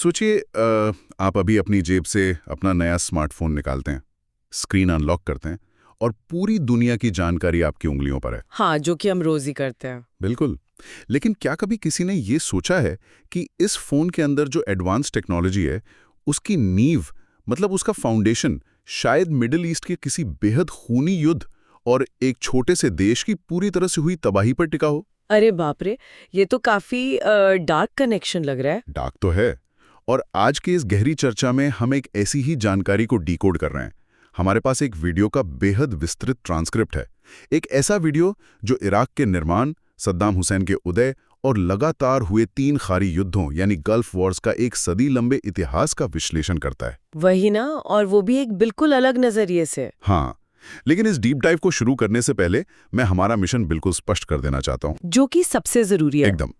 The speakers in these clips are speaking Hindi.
सोचिए आप अभी अपनी जेब से अपना नया स्मार्टफोन निकालते हैं, स्क्रीन अनलॉक करते हैं और पूरी दुनिया की जानकारी आपकी उंगलियों पर है। हाँ, जो कि हम रोज ही करते हैं। बिल्कुल। लेकिन क्या कभी किसी ने ये सोचा है कि इस फोन के अंदर जो एडवांस टेक्नोलॉजी है, उसकी नींव, मतलब उसका फाउंडेशन, शायद मिडिल ईस्ट के किसी बेहद खूनी युद्ध और एक छोटे से देश की पूरी तरह से हुई तबाही पर टिका हो? अरे बाप रे, ये तो काफी डार्क कनेक्शन लग रहा है। डाक तो है। और आज की इस गहरी चर्चा में हम एक ऐसी ही जानकारी को डिकोड कर रहे हैं। हमारे पास एक वीडियो का बेहद विस्तृत ट्रांसक्रिप्ट है। एक ऐसा वीडियो जो इराक के निर्माण, सद्दाम हुसैन के उदय और लगातार हुए 3 खारी युद्धों यानी गल्फ वॉर्स का एक सदी लंबे इतिहास का विश्लेषण करता है। वही ना, और वो भी एक बिल्कुल अलग नजरिए से। हाँ, लेकिन इस डीप डाइव को शुरू करने से पहले मैं हमारा मिशन बिल्कुल स्पष्ट कर देना चाहता हूँ। जो कि सबसे जरूरी है। एकदम।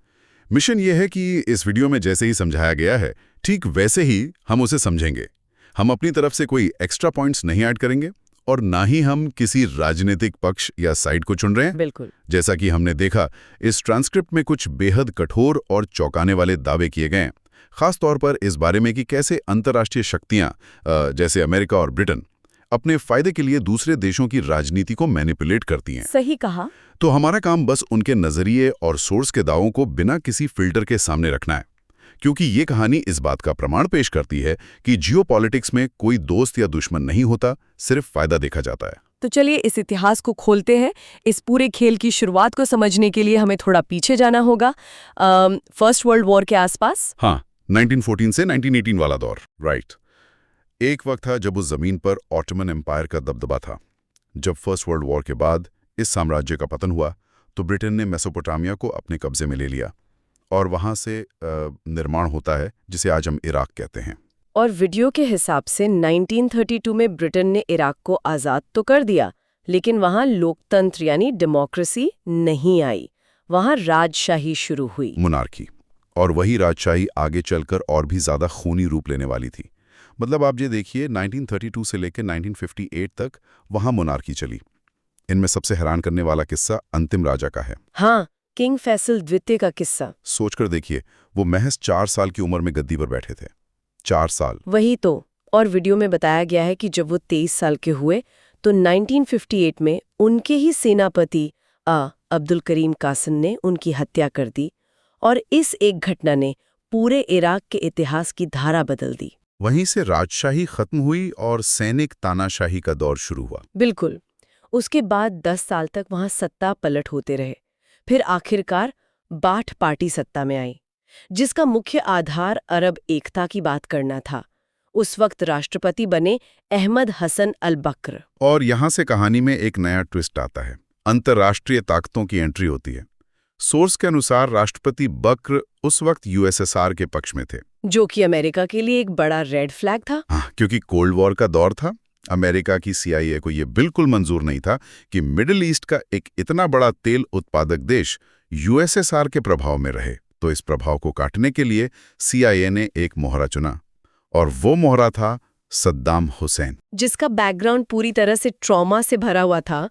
मिशन ये है कि इस वीडियो में जैसे ही समझाया गया है, ठीक वैसे ही हम उसे समझेंगे। हम अपनी तरफ से कोई एक्स्ट्रा पॉइंट्स नहीं ऐड करेंगे और ना ही हम किसी राजनीतिक पक्ष या साइड को चुन रहे हैं। बिल्कुल। जैसा कि हमने देखा, इस ट्रांसक्रिप्ट में कुछ बेहद कठोर और चौंकाने वाले दावे किए गए हैं, खास तौर पर इस बारे में कि कैसे अंतर्राष्ट्रीय शक्तियां जैसे अमेरिका और ब्रिटेन अपने फायदे के लिए दूसरे देशों की राजनीति को मैनिपुलेट करती हैं। सही कहा। तो हमारा काम बस उनके नजरिए और सोर्स के दावों को बिना किसी फिल्टर के सामने रखना है, क्योंकि ये कहानी इस बात का प्रमाण पेश करती है कि जियोपॉलिटिक्स में कोई दोस्त या दुश्मन नहीं होता, सिर्फ फायदा देखा जाता है। तो चलिए इस इतिहास को खोलते हैं। इस पूरे खेल की शुरुआत को समझने के लिए हमें थोड़ा पीछे जाना होगा, फर्स्ट वर्ल्ड वॉर के आसपास। हाँ, 1914 से 1918 वाला दौर, राइट। एक वक्त था जब उस जमीन पर ऑटोमन एम्पायर का दबदबा था। जब फर्स्ट वर्ल्ड वॉर के बाद इस साम्राज्य का पतन हुआ तो ब्रिटेन ने मेसोपोटामिया को अपने कब्जे में ले लिया और वहां से निर्माण होता है जिसे आज हम इराक कहते हैं। और वीडियो के हिसाब से 1932 में ब्रिटेन ने इराक को आज़ाद तो कर दिया, लेकिन वहां लोकतंत्र यानी डेमोक्रेसी नहीं आई। वहां राजशाही शुरू हुई, मोनार्की। और वही राजशाही आगे चलकर और भी ज्यादा खूनी रूप लेने वाली थी। मतलब आप ये देखिए, 1932 से लेकर 1958 तक वहां मोनार्की चली। इनमें सबसे हैरान करने वाला किस्सा अंतिम राजा का है। हाँ, किंग फैसल द्वितीय का किस्सा। सोचकर देखिए, वो महज 4 साल की उम्र में गद्दी पर बैठे थे। 4 साल। वही तो। और वीडियो में बताया गया है कि जब वो 23 साल के हुए तो 1958 में उनके ही सेनापति अब्दुल करीम कासिम ने उनकी हत्या कर दी, और इस एक घटना ने पूरे इराक के इतिहास की धारा बदल दी। वहीं से राजशाही खत्म हुई और सैनिक तानाशाही का दौर शुरू हुआ। बिल्कुल। उसके बाद 10 साल तक वहां सत्ता पलट होते रहे। फिर आखिरकार बाथ पार्टी सत्ता में आई, जिसका मुख्य आधार अरब एकता की बात करना था। उस वक्त राष्ट्रपति बने अहमद हसन अल बक्र। और यहां से कहानी में एक नया ट्विस्ट आता है। अंतर्राष्ट्रीय ताकतों की एंट्री होती है। सोर्स के अनुसार राष्ट्रपति बक्र उस वक्त यूएसएसआर के पक्ष में थे, जो कि अमेरिका के लिए एक बड़ा रेड फ्लैग था। हाँ, क्योंकि कोल्ड वॉर का दौर था। अमेरिका की सीआईए को यह बिल्कुल मंजूर नहीं था कि मिडिल ईस्ट का एक इतना बड़ा तेल उत्पादक देश यूएसएसआर के प्रभाव में रहे। तो इस प्रभाव को काटने के लिए सीआईए ने एक मोहरा चुना, और वो मोहरा था सद्दाम हुसैन, जिसका बैकग्राउंड पूरी तरह से ट्रॉमा से भरा हुआ था।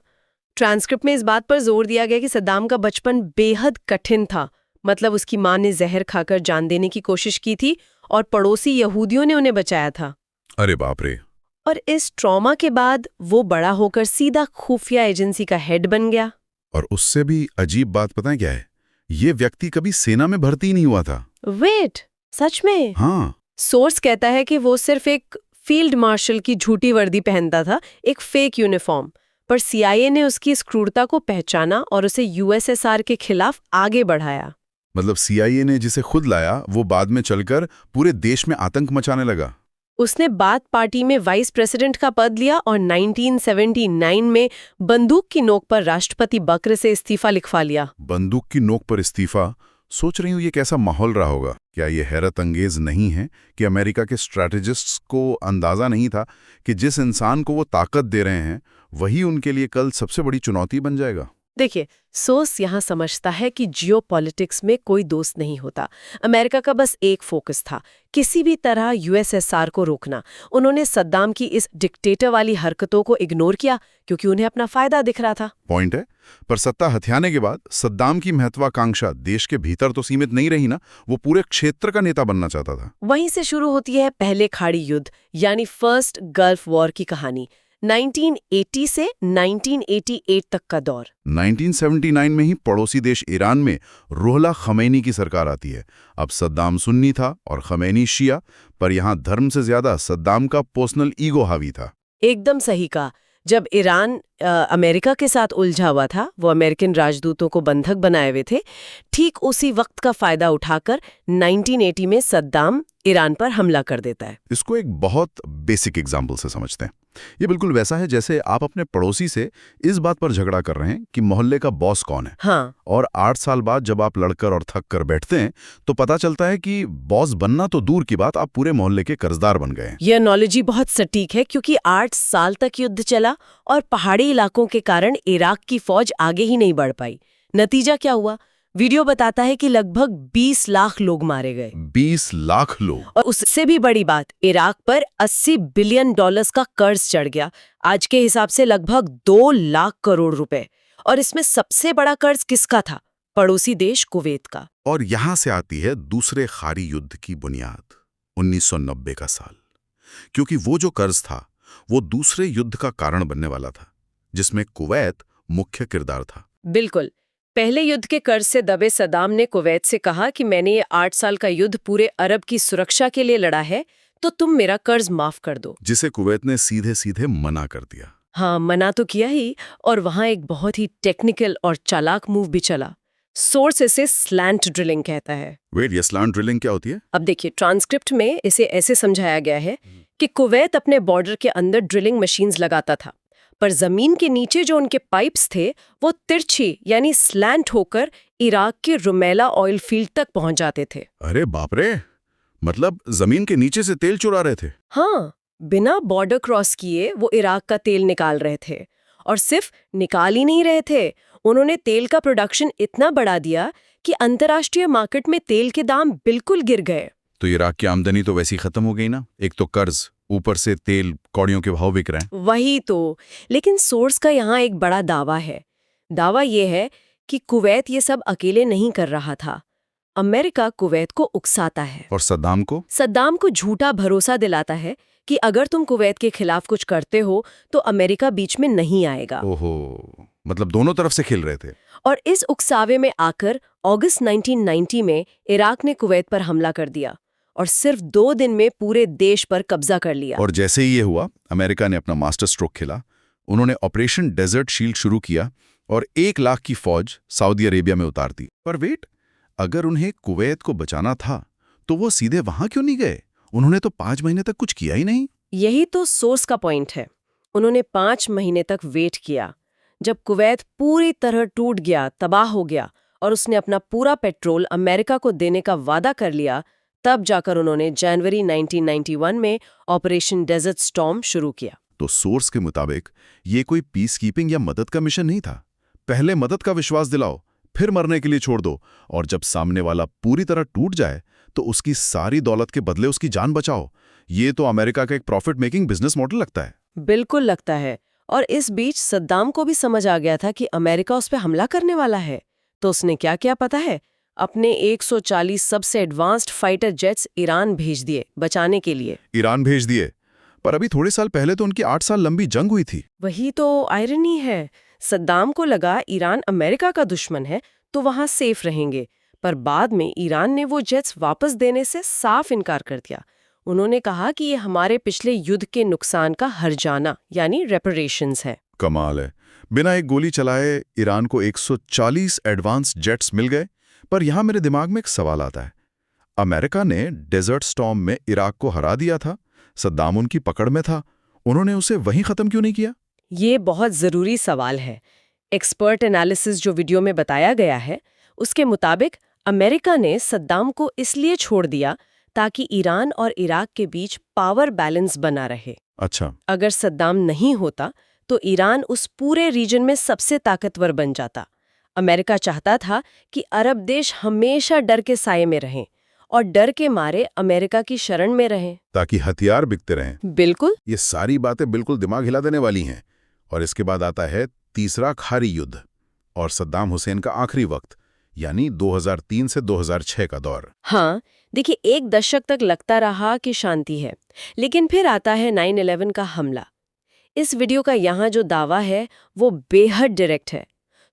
ट्रांसक्रिप्ट में इस बात पर जोर दिया गया कि सद्दाम का बचपन बेहद कठिन था। मतलब उसकी मां ने जहर खाकर जान देने की कोशिश की थी और पड़ोसी यहूदियों ने उन्हें बचाया था। अरे बाप रे। और इस ट्रॉमा के बाद वो बड़ा होकर सीधा खुफिया एजेंसी का हेड बन गया। और उससे भी अजीब बात पता है क्या है? ये व्यक्ति कभी सेना में भर्ती नहीं हुआ था। वेट, सच में? हाँ। सोर्स कहता है कि वो सिर्फ एक फील्ड मार्शल की झूठी वर्दी पहनता था, एक फेक यूनिफॉर्म। पर सीआईए ने उसकी इस क्रूरता को पहचाना और उसे यूएसएसआर के खिलाफ आगे बढ़ाया। मतलब सीआईए ने जिसे खुद लाया, वो बाद में चलकर पूरे देश में आतंक मचाने लगा। उसने बाथ पार्टी में वाइस प्रेसिडेंट का पद लिया और 1979 में बंदूक की नोक पर राष्ट्रपति बक्र से इस्तीफा लिखवा लिया। बंदूक की नोक पर इस्तीफा? सोच रही हूँ ये कैसा माहौल रहा होगा। क्या ये हैरत अंगेज नहीं है कि अमेरिका के स्ट्रैटेजिस्ट्स को अंदाजा नहीं था कि जिस इंसान को वो ताकत दे रहे हैं वही उनके लिए कल सबसे बड़ी चुनौती बन जाएगा। देखिए, सोस यहाँ समझता है कि जियोपॉलिटिक्स में कोई दोस्त नहीं होता। अमेरिका का बस एक फोकस था, किसी भी तरह यूएसएसआर को रोकना। उन्होंने सद्दाम की इस डिक्टेटर वाली हरकतों को इग्नोर किया क्योंकि उन्हें अपना फायदा दिख रहा था। पॉइंट है। पर सत्ता हथियाने के बाद सद्दाम की महत्वाकांक्षा देश के भीतर तो सीमित नहीं रही ना, वो पूरे क्षेत्र का नेता बनना चाहता था। वहीं से शुरू होती है पहले खाड़ी युद्ध यानी फर्स्ट गल्फ वॉर की कहानी। 1980 से 1988 तक का दौर। 1979 में ही पड़ोसी देश ईरान में रुहुल्लाह खमैनी की सरकार आती है। अब सद्दाम सुन्नी था और खमैनी शिया, पर यहाँ धर्म से ज्यादा सद्दाम का पर्सनल ईगो हावी था। एकदम सही कहा। जब ईरान अमेरिका के साथ उलझा हुआ था, वो अमेरिकन राजदूतों को बंधक बनाए हुए थे, ठीक उसी वक्त का फायदा उठाकर 1980 में सद्दाम ईरान पर हमला कर देता है। इसको एक बहुत बेसिक एग्जाम्पल से समझते हैं। ये बिल्कुल वैसा है जैसे आप अपने पड़ोसी से इस बात पर झगड़ा कर रहे हैं कि मोहल्ले का बॉस कौन है। हाँ। और 8 साल बाद जब आप लड़कर और थक कर बैठते हैं तो पता चलता है कि बॉस बनना तो दूर की बात, आप पूरे मोहल्ले के कर्जदार बन गए हैं। यह एनालॉजी बहुत सटीक है क्योंकि 8 साल तक युद्ध चला और पहाड़ी इलाकों के कारण इराक की फौज आगे ही नहीं बढ़ पाई। नतीजा क्या हुआ? वीडियो बताता है कि लगभग 20 लाख लोग मारे गए। 20 लाख लोग। और उससे भी बड़ी बात, इराक पर $80 बिलियन का कर्ज चढ़ गया, आज के हिसाब से लगभग 2 लाख करोड़ रुपए। और इसमें सबसे बड़ा कर्ज किसका था? पड़ोसी देश कुवैत का। और यहां से आती है दूसरे खाड़ी युद्ध की बुनियाद, 1990 का साल। क्योंकि वो जो कर्ज था वो दूसरे युद्ध का कारण बनने वाला था, जिसमें कुवैत मुख्य किरदार था। बिल्कुल। पहले युद्ध के कर्ज से दबे सद्दाम ने कुवैत से कहा कि मैंने ये 8 साल का युद्ध पूरे अरब की सुरक्षा के लिए लड़ा है, तो तुम मेरा कर्ज माफ कर दो। जिसे कुवैत ने सीधे सीधे मना कर दिया। हाँ, मना तो किया ही, और वहां एक बहुत ही टेक्निकल और चालाक मूव भी चला। सोर्स इसे स्लैंट ड्रिलिंग कहता है। वेट, ये स्लैंट ड्रिलिंग क्या होती है? अब देखिए, ट्रांसक्रिप्ट में इसे ऐसे समझाया गया है कि कुवैत अपने बॉर्डर के अंदर ड्रिलिंग मशीन्स लगाता था, पर जमीन के नीचे जो उनके पाइप्स थे वो तिरछी यानी स्लैंट होकर इराक के रुमेला ऑयल फील्ड तक पहुंच जाते थे। अरे बाप रे, मतलब जमीन के नीचे से तेल चुरा रहे थे। हाँ, बिना बॉर्डर क्रॉस किए वो इराक का तेल निकाल रहे थे। और सिर्फ निकाल ही नहीं रहे थे, उन्होंने तेल का प्रोडक्शन इतना बढ़ा दिया कि अंतर्राष्ट्रीय मार्केट में तेल के दाम बिल्कुल गिर गए। तो इराक की आमदनी तो वैसी खत्म हो गई ना। एक तो कर्ज, ऊपर से तेल कौड़ियों के भाव बिक रहे हैं। वही तो। लेकिन सोर्स का यहाँ एक बड़ा दावा है। दावा ये है कि कुवैत ये सब अकेले नहीं कर रहा था। अमेरिका कुवैत को उकसाता है और सद्दाम को झूठा भरोसा दिलाता है कि अगर तुम कुवैत के खिलाफ कुछ करते हो तो अमेरिका बीच में नहीं आएगा। ओहो, मतलब दोनों तरफ से खेल रहे थे। और इस उकसावे में आकर अगस्त 1990 में इराक ने कुवैत पर हमला कर दिया और सिर्फ 2 दिन में पूरे देश पर कब्जा कर लिया। और जैसे ही ये हुआ, अमेरिका ने अपना मास्टर स्ट्रोक खेला। उन्होंने ऑपरेशन डेजर्ट शील्ड शुरू किया और 1 लाख की फौज सऊदी अरेबिया में उतार दी। पर वेट, अगर उन्हें कुवैत को बचाना था तो वो सीधे वहां क्यों नहीं गए? उन्होंने तो 5 महीने तक कुछ किया ही नहीं। यही तो सोर्स का पॉइंट है। उन्होंने 5 महीने तक वेट किया। जब कुवैत पूरी तरह टूट गया, तबाह हो गया और उसने अपना पूरा पेट्रोल अमेरिका को देने का वादा कर लिया, तब जाकर उन्होंने जनवरी 1991 में ऑपरेशन डेजर्ट स्टॉर्म शुरू किया। तो सोर्स के मुताबिक ये कोई पीस कीपिंग या मदद का मिशन नहीं था। पहले मदद का विश्वास दिलाओ, फिर मरने के लिए छोड़ दो, और जब सामने वाला पूरी तरह टूट जाए तो उसकी सारी दौलत के बदले उसकी जान बचाओ। ये तो अमेरिका का एक प्रॉफिट मेकिंग बिजनेस मॉडल लगता है। बिल्कुल लगता है। और इस बीच सद्दाम को भी समझ आ गया था कि अमेरिका उस पर हमला करने वाला है। तो उसने क्या किया पता है? अपने 140 सबसे एडवांस्ड फाइटर जेट्स ईरान भेज दिए बचाने के लिए। ईरान भेज दिए? पर अभी थोड़े साल पहले तो उनकी 8 साल लंबी जंग हुई थी। वही तो आयरनी है। सद्दाम को लगा ईरान अमेरिका का दुश्मन है तो वहां सेफ रहेंगे, पर बाद में ईरान ने वो जेट्स वापस देने से साफ इनकार कर दिया। उन्होंने कहा कि ये हमारे पिछले युद्ध के नुकसान का हर्जाना यानी रेपरेशंस है। कमाल है, बिना एक गोली चलाए ईरान को 140 एडवांस जेट्स मिल गए। पर यहां मेरे दिमाग में एक सवाल आता है। अमेरिका ने डेजर्ट स्टॉर्म में इराक को हरा दिया था, सद्दाम उनकी पकड़ में था, उन्होंने उसे वहीं खत्म क्यों नहीं किया? ये बहुत जरूरी सवाल है। एक्सपर्ट एनालिसिस जो वीडियो में बताया गया है, उसके मुताबिक अमेरिका ने सद्दाम को इसलिए छोड़ दिया ताकि ईरान और इराक के बीच पावर बैलेंस बना रहे। अच्छा। अगर सद्दाम नहीं होता तो ईरान उस पूरे रीजन में सबसे ताकतवर बन जाता। अमेरिका चाहता था कि अरब देश हमेशा डर के साये में रहें और डर के मारे अमेरिका की शरण में रहें, ताकि हथियार बिकते रहें। बिल्कुल। ये सारी बातें बिल्कुल दिमाग हिला देने वाली हैं। और इसके बाद आता है तीसरा खारी युद्ध और सद्दाम हुसैन का आखिरी वक्त, यानी 2003 से 2006 का दौर। हाँ, देखिए 1 दशक तक लगता रहा कि शांति है, लेकिन फिर आता है 9/11 का हमला। इस वीडियो का यहाँ जो दावा है वो बेहद डायरेक्ट है।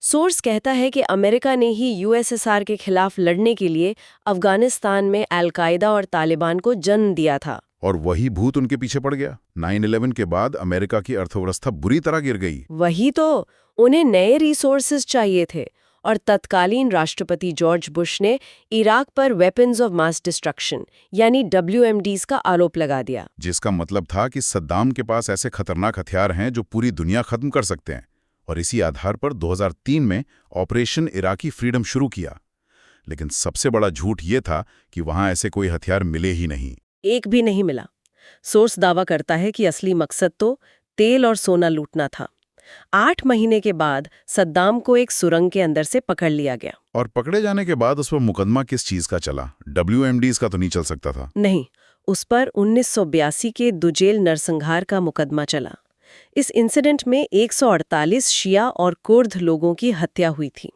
सोर्स कहता है कि अमेरिका ने ही यूएसएसआर के खिलाफ लड़ने के लिए अफगानिस्तान में अल-कायदा और तालिबान को जन्म दिया था। और वही भूत उनके पीछे पड़ गया। 9/11 के बाद अमेरिका की अर्थव्यवस्था बुरी तरह गिर गई। वही तो, उन्हें नए रिसोर्सेज चाहिए थे और तत्कालीन राष्ट्रपति जॉर्ज बुश ने इराक पर वेपन्स ऑफ मास डिस्ट्रक्शन यानी WMDs का आरोप लगा दिया, जिसका मतलब था कि सद्दाम के पास ऐसे खतरनाक हथियार हैं जो पूरी दुनिया खत्म कर सकते हैं। और इसी आधार पर 2003 में ऑपरेशन इराकी फ्रीडम शुरू किया। लेकिन सबसे बड़ा झूठ ये था कि वहां ऐसे कोई हथियार मिले ही नहीं। एक भी नहीं मिला। सोर्स दावा करता है कि असली मकसद तो तेल और सोना लूटना था। 8 महीने के बाद सद्दाम को एक सुरंग के अंदर से पकड़ लिया गया। और पकड़े जाने के बाद उस पर मुकदमा किस चीज का चला? WMDs का तो नहीं चल सकता था। नहीं, उस पर 1982 के दुजेल नरसंहार का मुकदमा चला। इस इंसिडेंट में 148 शिया और कुर्द लोगों की हत्या हुई थी।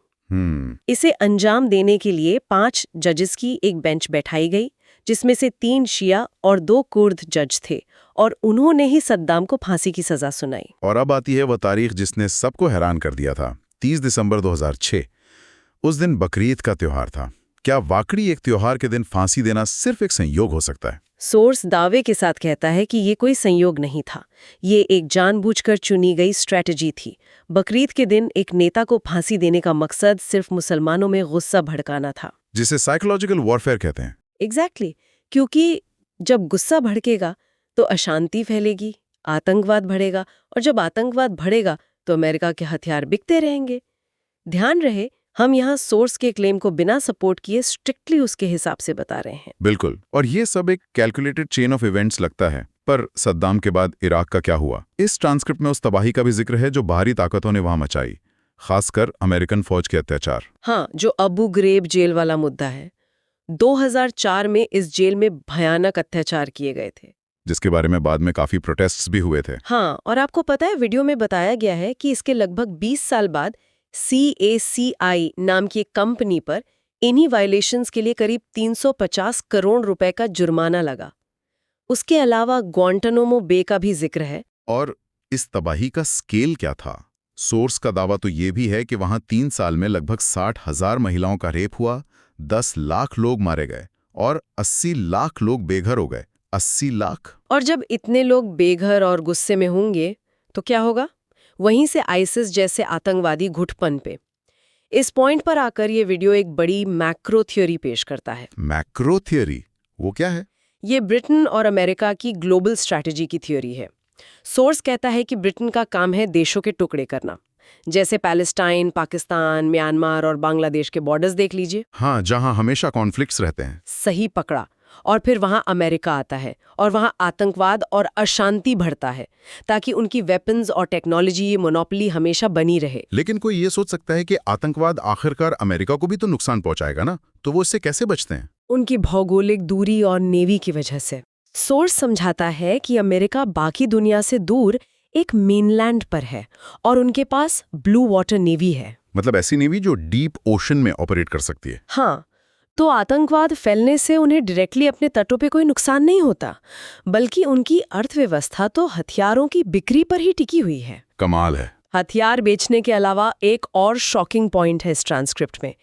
इसे अंजाम देने के लिए 5 जजेस की एक बेंच बैठाई गई, जिसमें से 3 शिया और 2 कुर्द जज थे, और उन्होंने ही सद्दाम को फांसी की सजा सुनाई। और अब आती है वो तारीख जिसने सबको हैरान कर दिया था, 30 दिसंबर 2006। उस दिन बकरीद का त्योहार था। क्या वाकई एक त्योहार के दिन फांसी देना सिर्फ एक संयोग हो सकता है? सोर्स दावे के साथ कहता है कि ये कोई संयोग नहीं था, ये एक जानबूझकर चुनी गई स्ट्रैटेजी थी। बकरीद के दिन एक नेता को फांसी देने का मकसद सिर्फ मुसलमानों में गुस्सा भड़काना था, जिसे साइकोलॉजिकल वॉरफेयर कहते हैं। एग्जैक्टली, क्योंकि जब गुस्सा भड़केगा तो अशांति फैलेगी, आतंकवाद बढ़ेगा, और जब आतंकवाद बढ़ेगा तो अमेरिका के हथियार बिकते रहेंगे। ध्यान रहे, हम यहाँ सोर्स के क्लेम को बिना सपोर्ट किए स्ट्रिक्टली उसके हिसाब से बता रहे हैं। बिल्कुल, और ये सब एक कैलकुलेटेड चेन ऑफ इवेंट्स लगता है। पर सद्दाम के बाद इराक का क्या हुआ? इस ट्रांसक्रिप्ट में उस तबाही का भी जिक्र है जो बाहरी ताकतों ने वहां मचाई, खासकर अमेरिकन फौज के अत्याचार। हाँ, जो अबू ग्रेब जेल वाला मुद्दा है। 2004 में इस जेल में भयानक अत्याचार किए गए थे, जिसके बारे में बाद में काफी प्रोटेस्ट्स भी हुए थे। हाँ, और आपको पता है वीडियो में बताया गया है कि इसके लगभग 20 साल बाद CACI नाम की एक कंपनी पर इन्हीं वायलेशंस के लिए करीब 350 करोड़ रुपए का जुर्माना लगा। उसके अलावा ग्वांटानामो बे का भी जिक्र है। और इस तबाही का स्केल क्या था? सोर्स का दावा तो ये भी है कि वहां 3 साल में लगभग 60,000 महिलाओं का रेप हुआ, 10 लाख लोग मारे गए और 80 लाख लोग बेघर हो गए। 80 लाख! और जब इतने लोग बेघर और गुस्से में होंगे तो क्या होगा? वहीं से आइसिस जैसे आतंकवादी घुटपन पे। इस पॉइंट पर आकर ये वीडियो एक बड़ी मैक्रो थ्योरी पेश करता है। Macro theory? वो क्या है? ये ब्रिटेन और अमेरिका की ग्लोबल स्ट्रैटेजी की थ्योरी है। सोर्स कहता है कि ब्रिटेन का काम है देशों के टुकड़े करना, जैसे पैलेस्टाइन, पाकिस्तान, म्यांमार और बांग्लादेश के बॉर्डर्स देख लीजिए। हाँ, जहां हमेशा कॉन्फ्लिक्ट्स रहते हैं। सही पकड़ा। और फिर वहां अमेरिका आता है और वहां आतंकवाद और अशांति बढ़ता है, ताकि उनकी वेपन्स और टेक्नोलॉजी ये मोनोपोली हमेशा बनी रहे। लेकिन कोई ये सोच सकता है कि आतंकवाद आखिरकार अमेरिका को भी तो नुकसान पहुंचाएगा ना, तो वो इससे कैसे बचते हैं? उनकी भौगोलिक दूरी और नेवी की वजह से। सोर्स समझाता है कि अमेरिका बाकी दुनिया से दूर एक मेनलैंड पर है और उनके पास ब्लू वाटर नेवी है। मतलब ऐसी नेवी जो डीप ओशन में ऑपरेट कर सकती है। हाँ, तो आतंकवाद फैलने से उन्हें डायरेक्टली अपने तटों पे कोई नुकसान नहीं होता, बल्कि उनकी अर्थव्यवस्था तो हथियारों की बिक्री पर ही टिकी हुई है। कमाल है। हथियार बेचने के अलावा एक और शॉकिंग पॉइंट है इस ट्रांसक्रिप्ट में,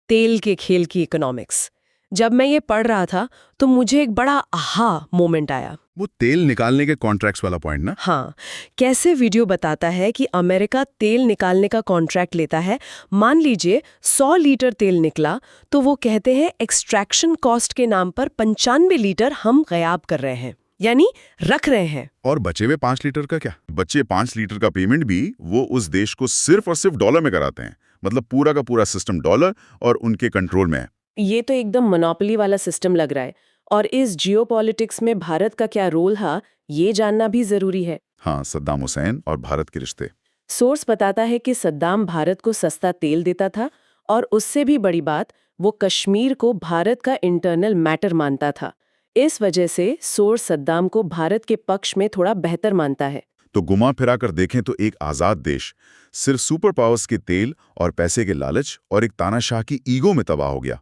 तेल के खेल की इकोनॉमिक्स। जब मैं ये पढ़ रहा था तो मुझे एक बड़ा आहा मोमेंट आया। वो तेल निकालने के कॉन्ट्रैक्ट्स वाला पॉइंट ना? हाँ, कैसे वीडियो बताता है कि अमेरिका तेल निकालने का कॉन्ट्रैक्ट लेता है। मान लीजिए 100 लीटर तेल निकला, तो वो कहते हैं एक्सट्रैक्शन कॉस्ट के नाम पर 95 लीटर हम गायब कर रहे हैं, यानी रख रहे हैं। और बचे हुए 5 लीटर का क्या? बचे 5 लीटर का पेमेंट भी वो उस देश को सिर्फ और सिर्फ डॉलर में कराते हैं। मतलब पूरा का पूरा सिस्टम डॉलर और उनके कंट्रोल में है। ये तो एकदम मोनोपोली वाला सिस्टम लग रहा है। और इस जियोपॉलिटिक्स में भारत का क्या रोल है, ये जानना भी जरूरी है। हाँ, सद्दाम हुसैन और भारत के रिश्ते। सोर्स बताता है कि सद्दाम भारत को सस्ता तेल देता था और उससे भी बड़ी बात, वो कश्मीर को भारत का इंटरनल मैटर मानता था। इस वजह से सोर्स सद्दाम को भारत के पक्ष में थोड़ा बेहतर मानता है। तो घुमा फिरा कर देखें तो एक आज़ाद देश सिर्फ सुपर पावर्स के तेल और पैसे के लालच और एक तानाशाह की ईगो में तबाह हो गया।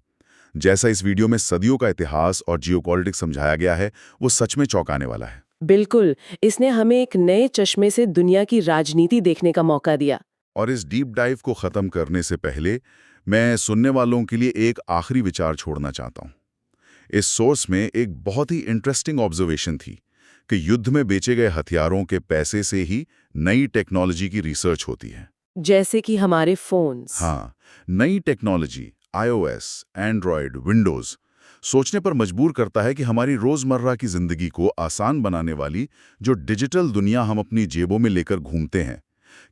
जैसा इस वीडियो में सदियों का इतिहास और जियोपॉलिटिक्स समझाया गया है, वो सच में चौंकाने वाला है। बिल्कुल, इसने हमें एक नए चश्मे से दुनिया की राजनीति देखने का मौका दिया। और इस डीप डाइव को ख़त्म करने से पहले मैं सुनने वालों के लिए एक आखिरी विचार छोड़ना चाहता हूँ। इस सोर्स में एक बहुत ही इंटरेस्टिंग ऑब्जर्वेशन थी कि युद्ध में बेचे गए हथियारों के पैसे से ही नई टेक्नोलॉजी की रिसर्च होती है। जैसे कि हमारे फोन्स। हाँ, नई टेक्नोलॉजी iOS, एंड्रॉयड, विंडोज़ सोचने पर मजबूर करता है कि हमारी रोज़मर्रा की ज़िंदगी को आसान बनाने वाली जो डिजिटल दुनिया हम अपनी जेबों में लेकर घूमते हैं,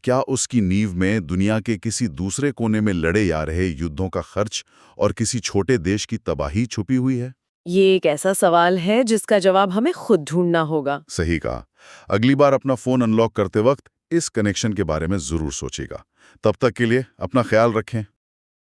क्या उसकी नींव में दुनिया के किसी दूसरे कोने में लड़े जा रहे युद्धों का खर्च और किसी छोटे देश की तबाही छुपी हुई है? ये एक ऐसा सवाल है जिसका जवाब हमें खुद ढूंढना होगा। सही कहा। अगली बार अपना फ़ोन अनलॉक करते वक्त इस कनेक्शन के बारे में ज़रूर सोचिएगा। तब तक के लिए अपना ख्याल रखें।